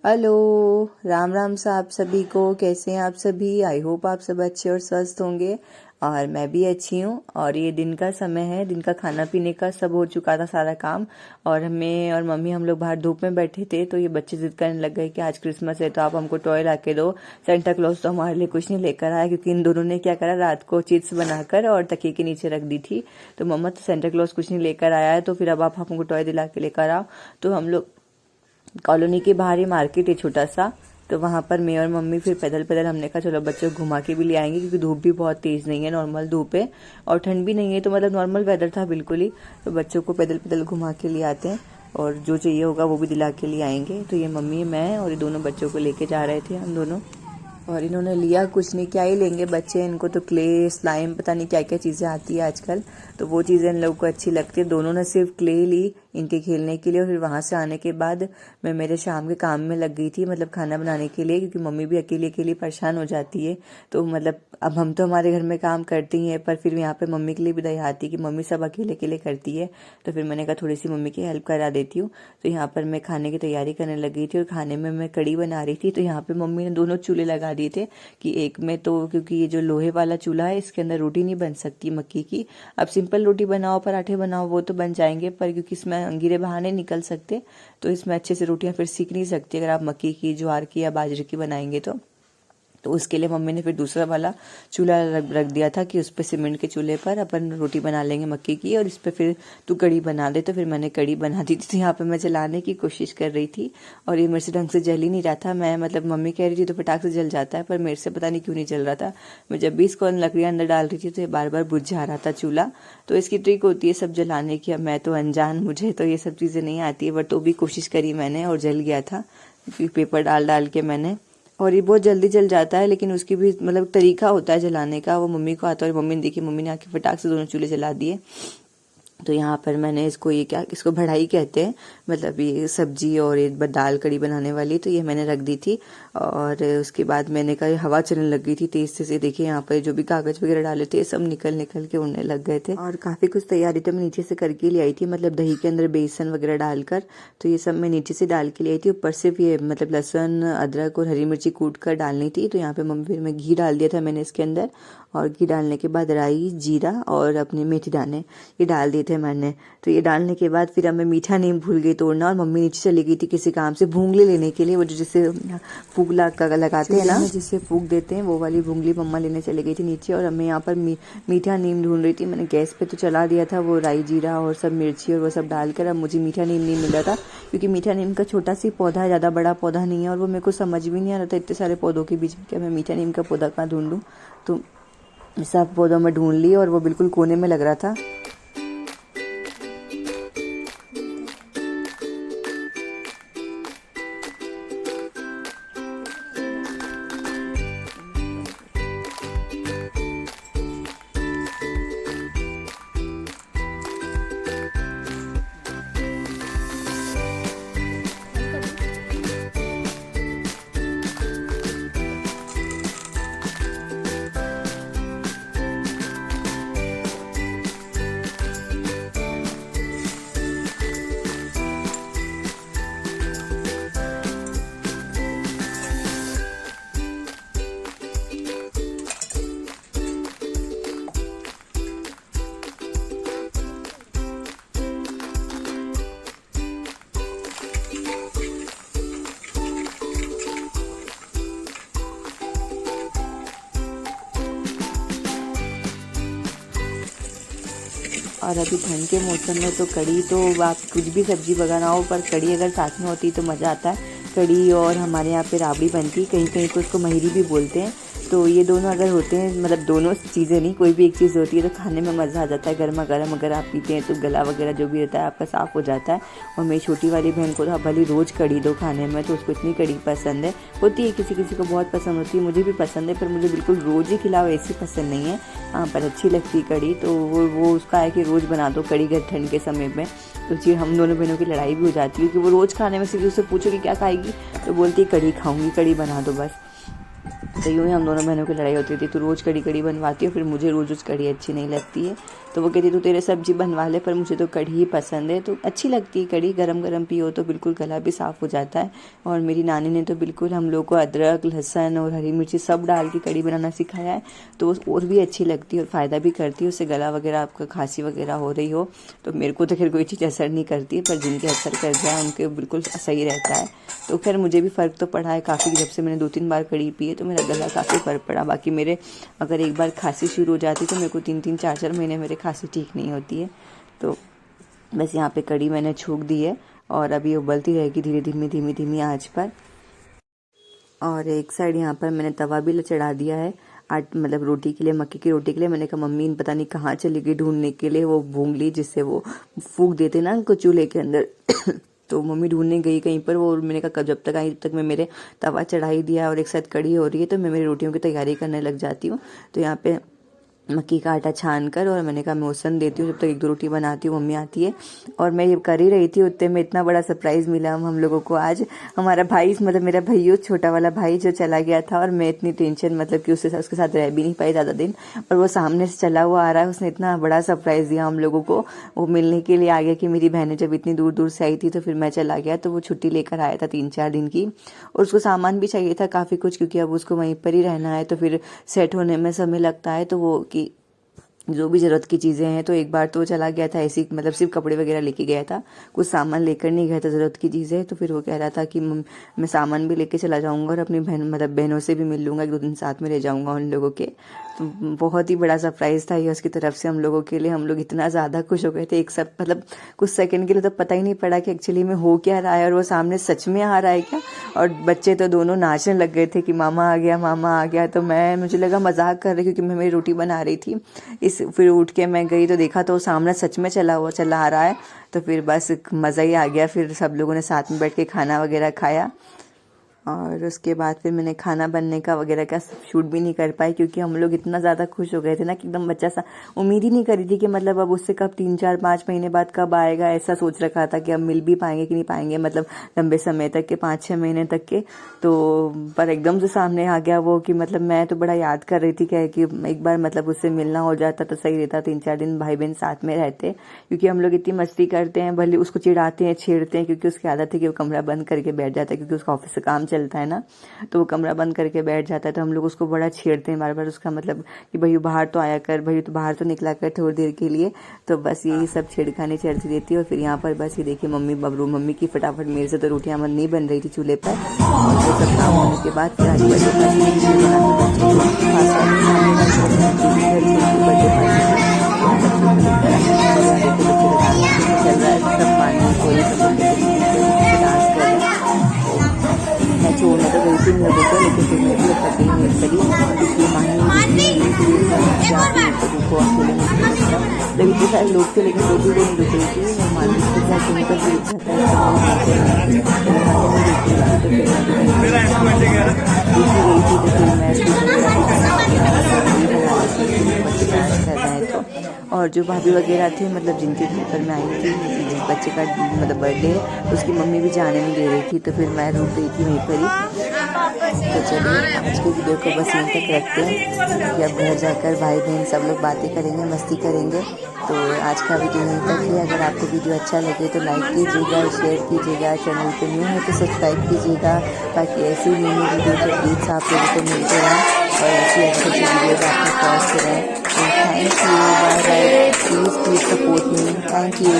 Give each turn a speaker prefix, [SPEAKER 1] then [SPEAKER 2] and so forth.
[SPEAKER 1] Hello. Ram Ram सा आप सभी को। कैसे हैं आप सभी? आई होप आप सब अच्छे और स्वस्थ होंगे। और मैं भी अच्छी हूँ। और ये दिन का समय है, दिन का खाना पीने का सब हो चुका था सारा काम। और मैं और मम्मी हम लोग बाहर धूप में बैठे थे, तो ये बच्चे जिद करने लग गए कि आज क्रिसमस है तो आप हमको टॉय ला के दो। सेंटा क्लॉज तो हमारे लिए कुछ नहीं लेकर आया, क्योंकि इन दोनों ने क्या करा, रात को चिप्स बनाकर और तकिए के नीचे रख दी थी। तो मम्मा तो सेंटा क्लॉज कुछ नहीं लेकर आया है, तो फिर अब आप हमको टॉय दिला के लेकर आओ। तो हम लोग कॉलोनी के बाहर ही मार्केट है छोटा सा, तो वहाँ पर मैं और मम्मी फिर पैदल पैदल हमने कहा चलो बच्चों को घुमा के भी ले आएंगे, क्योंकि धूप भी बहुत तेज़ नहीं है, नॉर्मल धूप है और ठंड भी नहीं है, तो मतलब नॉर्मल वेदर था बिल्कुल ही। तो बच्चों को पैदल पैदल घुमा के ले आते हैं और जो चाहिए होगा वो भी दिला के ले आएंगे। तो ये मम्मी, मैं और ये दोनों बच्चों को लेके जा रहे थे हम दोनों। और इन्होंने लिया कुछ नहीं, क्या ही लेंगे बच्चे, इनको तो क्ले स्लाइम पता नहीं क्या क्या चीज़ें आती है आजकल, तो वो चीज़ें इन लोगों को अच्छी लगती है। दोनों ने सिर्फ क्ले ली इनके खेलने के लिए। और फिर वहाँ से आने के बाद मैं मेरे शाम के काम में लग गई थी, मतलब खाना बनाने के लिए, क्योंकि मम्मी भी अकेली अकेली परेशान हो जाती है। तो मतलब अब हम तो हमारे घर में काम करते ही हैं, पर फिर यहाँ पे मम्मी के लिए भी दया आती है कि मम्मी सब अकेले अकेले करती है। तो फिर मैंने कहा थोड़ी सी मम्मी की हेल्प करा देती हूँ। तो यहाँ पर मैं खाने की तैयारी करने लग गई थी, और खाने में मैं कड़ी बना रही थी। तो यहाँ पे मम्मी ने दोनों चूल्हे लगा दिए थे कि एक में तो, क्योंकि ये जो लोहे वाला चूल्हा है इसके अंदर रोटी नहीं बन सकती मक्की की। अब सिंपल रोटी बनाओ, पराठे बनाओ, वो तो बन जाएंगे, पर क्योंकि इसमें अंगीरे बाहर नहीं निकल सकते, तो इसमें अच्छे से रोटियां फिर सीख नहीं सकती अगर आप मक्की की, ज्वार की या बाजरे की बनाएंगे तो उसके लिए मम्मी ने फिर दूसरा वाला चूल्हा रख दिया था कि उस पर सीमेंट के चूल्हे पर अपन रोटी बना लेंगे मक्की की, और इस पर फिर तू कड़ी बना दे। तो फिर मैंने कड़ी बना दी थी। तो यहाँ पे मैं जलाने की कोशिश कर रही थी और ये मेरे से ढंग से जल ही नहीं रहा था। मैं मतलब मम्मी कह रही थी तो फटाक से जल जाता है, पर मेरे से पता नहीं क्यों नहीं जल रहा था। मैं जब भी इसको लकड़ियाँ अंदर डाल रही थी तो ये बार बार बुझ जा रहा था चूल्हा। तो इसकी ट्रिक होती है सब जलाने की। अब मैं तो अनजान, मुझे तो ये सब चीज़ें नहीं आती है, बट तो भी कोशिश करी मैंने और जल गया था पेपर डाल डाल के मैंने। और ये बहुत जल्दी जल जाता है, लेकिन उसकी भी मतलब तरीका होता है जलाने का, वो मम्मी को आता है। और मम्मी ने देखी, मम्मी ने आके फटाक से दोनों चूल्हे जला दिए। तो यहाँ पर मैंने इसको, ये क्या, इसको बढ़ाई कहते हैं, मतलब ये सब्जी और ये दाल कड़ी बनाने वाली, तो ये मैंने रख दी थी। और उसके बाद मैंने कहा हवा चलने लग गई थी तेज से। देखिए यहाँ पर जो भी कागज वगैरह डाले थे सब निकल निकल के उड़ने लग गए थे। और काफ़ी कुछ तैयारी तो मैं नीचे से करके ले आई थी, मतलब दही के अंदर बेसन वगैरह डालकर। तो ये सब मैं नीचे से डाल के ले आई थी। ऊपर सिर्फ ये मतलब लहसुन, अदरक और हरी मिर्ची कूट कर डालनी थी। तो यहाँ पे मम्मी, फिर मैं घी डाल दिया था मैंने इसके अंदर, और घी डालने के बाद राई, जीरा और अपने मेथी दाने ये डाल दिए थे मैंने। तो ये डालने के बाद फिर अब मैं मीठा नीम भूल गई तोड़ना, और मम्मी नीचे चली गई थी किसी काम से भूंगली लेने के लिए, वो जो जिससे फूक लगाते हैं ना, जिससे फूक देते हैं, वो वाली भूंगली मम्मा लेने चली गई थी नीचे। और अब मैं यहाँ पर मीठा नीम ढूंढ रही थी। मैंने गैस पे तो चला दिया था वो राई जीरा और सब मिर्ची और वो सब डालकर। अब मुझे मीठा नीम नहीं मिला था, क्योंकि मीठा नीम का छोटा सी पौधा है, ज़्यादा बड़ा पौधा नहीं है, और वो मेरे को समझ भी नहीं आ रहा था इतने सारे पौधों के बीच में क्या मैं मीठा नीम का पौधा कहाँ ढूंढूँ। तो सब पौधों में ढूंढ ली, और वो बिल्कुल कोने में लग रहा था। और अभी ठंड के मौसम में तो कड़ी, तो आप कुछ भी सब्जी बनाओ पर कड़ी अगर साथ में होती तो मज़ा आता है। कड़ी, और हमारे यहाँ पे राबड़ी बनती, कहीं कहीं तो उसको महिरी भी बोलते हैं। तो ये दोनों अगर होते हैं, मतलब दोनों चीज़ें नहीं, कोई भी एक चीज़ होती है तो खाने में मज़ा आ जाता है। गर्मा गर्म अगर आप पीते हैं तो गला वगैरह जो भी रहता है आपका साफ़ हो जाता है। और मेरी छोटी वाली बहन को तो आप भली रोज़ कड़ी दो खाने में, तो उसको इतनी कड़ी पसंद है। होती है किसी किसी को बहुत पसंद होती है, मुझे भी पसंद है, पर मुझे बिल्कुल रोज़ ही खिलाओ ऐसी पसंद नहीं है। हाँ, पर अच्छी लगती है कड़ी, तो वो उसका है कि रोज़ बना दो कड़ी घर ठंड के समय में। तो जी हम दोनों बहनों की लड़ाई भी हो जाती है कि वो रोज़ खाने में, सिर्फ उससे पूछो कि क्या खाएगी, तो बोलती है कड़ी खाऊंगी, कड़ी बना दो बस। तो यूँ ही हम दोनों बहनों की लड़ाई होती थी। तो रोज़ कड़ी कड़ी बनवाती हो, फिर मुझे रोज़ कड़ी अच्छी नहीं लगती है। तो वो कहती तू तेरे सब्जी बनवा ले, पर मुझे तो कड़ी ही पसंद है। तो अच्छी लगती है कड़ी, गरम गरम पियो तो बिल्कुल गला भी साफ़ हो जाता है। और मेरी नानी ने तो बिल्कुल हम लोग को अदरक, लहसुन और हरी मिर्ची सब डाल के कड़ी बनाना सिखाया है। तो और भी अच्छी लगती है और फ़ायदा भी करती है। उससे गला वगैरह आपका खांसी वगैरह हो रही हो तो मेरे को तो खैर कोई चीज़ असर नहीं करती है, पर जिनके असर कर जाए उनके बिल्कुल सही रहता है। तो खैर मुझे भी फ़र्क तो पड़ा है काफ़ी, जब से मैंने 2-3 बार कड़ी पी है तो मेरा गला काफ़ी फ़र्क पड़ा। बाकी मेरे अगर एक बार खांसी शुरू हो जाती तो मेरे को 3-3 4-4 महीने मेरे खांसी ठीक नहीं होती है। तो बस यहाँ पे कड़ी मैंने छूक दी है और अभी उबलती रहेगी धीरे धीमी धीमी आंच पर। और एक साइड यहाँ पर मैंने तवा भी चढ़ा दिया है मतलब रोटी के लिए, मक्की की रोटी के लिए। मैंने कहा मम्मी पता नहीं कहाँ चली गई ढूंढने के लिए वो भूंगली जिससे वो फूंक देते ना उनको चूल्हे के अंदर तो मम्मी ढूंढने गई कहीं पर वो, मैंने कहा जब तक आई तब तक मैं मेरे तवा चढ़ा ही दिया और एक साथ कड़ी हो रही है तो मैं मेरी रोटियों की तैयारी करने लग जाती हूँ। तो यहाँ पे मक्की का आटा छान कर और मैंने कहा मैं ओसन देती हूँ, जब तक 1-2 रोटी बनाती हूँ, मम्मी आती है। और मैं ये कर ही रही थी उतने में इतना बड़ा सरप्राइज़ मिला हम लोगों को आज। हमारा भाई मतलब मेरा भैया छोटा वाला भाई जो चला गया था और मैं इतनी टेंशन मतलब कि उसके साथ रह भी नहीं पाई ज़्यादा दिन, और वो सामने से चला हुआ आ रहा है। उसने इतना बड़ा सरप्राइज़ दिया हम लोगों को। वो मिलने के लिए आ गया कि मेरी बहनें जब इतनी दूर दूर से आई थी तो फिर मैं चला गया। तो वो छुट्टी लेकर आया था 3-4 दिन की और उसको सामान भी चाहिए था काफ़ी कुछ, क्योंकि अब उसको वहीं पर ही रहना है तो फिर सेट होने में समय लगता है। तो वो कि जो भी ज़रूरत की चीज़ें हैं, तो एक बार तो चला गया था ऐसी मतलब सिर्फ कपड़े वगैरह लेके गया था, कुछ सामान लेकर नहीं गया था ज़रूरत की चीज़ें। तो फिर वो कह रहा था कि मैं सामान भी लेके चला जाऊंगा और अपनी बहनों से भी मिल लूँगा, 1-2 दिन साथ में रह जाऊंगा उन लोगों के। तो बहुत ही बड़ा सरप्राइज़ था ये उसकी तरफ से हम लोगों के लिए। हम लोग इतना ज़्यादा खुश हो गए थे एक सब मतलब कुछ सेकंड के लिए तो पता ही नहीं पड़ा कि एक्चुअली में हो क्या रहा है और वो सामने सच में आ रहा है क्या। और बच्चे तो दोनों नाचने लग गए थे कि मामा आ गया मामा आ गया। तो मुझे लगा मजाक कर रही, क्योंकि मैं मेरी रोटी बना रही थी। फिर उठ के मैं गई तो देखा तो सामने सच में चला आ रहा है। तो फिर बस मज़ा ही आ गया। फिर सब लोगों ने साथ में बैठ के खाना वगैरह खाया और उसके बाद फिर मैंने खाना बनने का वगैरह का शूट भी नहीं कर पाई, क्योंकि हम लोग इतना ज़्यादा खुश हो गए थे ना कि एकदम बच्चा सा उम्मीद ही नहीं करी थी कि मतलब अब उससे कब 3-4-5 महीने बाद कब आएगा, ऐसा सोच रखा था कि अब मिल भी पाएंगे कि नहीं पाएंगे, मतलब लंबे समय तक के 5-6 महीने तक के। तो पर एकदम से सामने आ गया वो कि मतलब मैं तो बड़ा याद कर रही थी क्या कि एक बार मतलब उससे मिलना हो जाता तो सही रहता, 3-4 दिन भाई बहन साथ में रहते। क्योंकि हम लोग इतनी मस्ती करते हैं, भले उसको चिढ़ाते हैं छेड़ते हैं, क्योंकि उसकी आदत है कि वो कमरा बंद करके बैठ जाता है, क्योंकि उसका ऑफिस से काम चलता है ना, तो वो कमरा बंद करके बैठ जाता है। तो हम लोग उसको बड़ा छेड़ते हैं बार बार, उसका मतलब कि भाई बाहर तो आया कर, भाई तो बाहर तो निकला कर थोड़ी देर के लिए। तो बस यही सब छेड़खानी चलती रहती है। और फिर यहाँ पर बस ये देखिए मम्मी की फटाफट मेरे से तो रोटियां नहीं बन रही थी चूल्हे पर, और वो सब काम होने के बाद फिर आज बर्थडे मैं छोड़ने तो गई थी इन लोगों को, लेकिन फिर मैं भी अब तक नहीं वेट करी, क्योंकि माही को अकेले में मतलब इतने सारे लोग थे लेकिन लोग भी वो नहीं रुक रही थी। मैं मानी के साथ निकल के जाता है तो और जो भाभी वगैरह थे मतलब जिनके घर में आई थी, जिस बच्चे का मतलब बर्थडे है उसकी मम्मी भी जाने नहीं दे रही थी, तो फिर मैं रुक गई थी वहीं पर ही। तो चलिए आज की वीडियो को बस यहीं तक रखते हैं कि अब घर जाकर भाई बहन सब लोग बातें करेंगे, मस्ती करेंगे। तो आज का वीडियो यहीं तक ही। अगर आपको वीडियो अच्छा लगे तो लाइक कीजिएगा, शेयर कीजिएगा, चैनल पे न्यू है तो सब्सक्राइब कीजिएगा, ताकि ऐसी न्यू वीडियो के अपडेट्स आप लोगों को मिलते रहें और ऐसी अच्छी वीडियोज आपको पहुँचते रहें। Thank you, bye bye, please support me, thank you.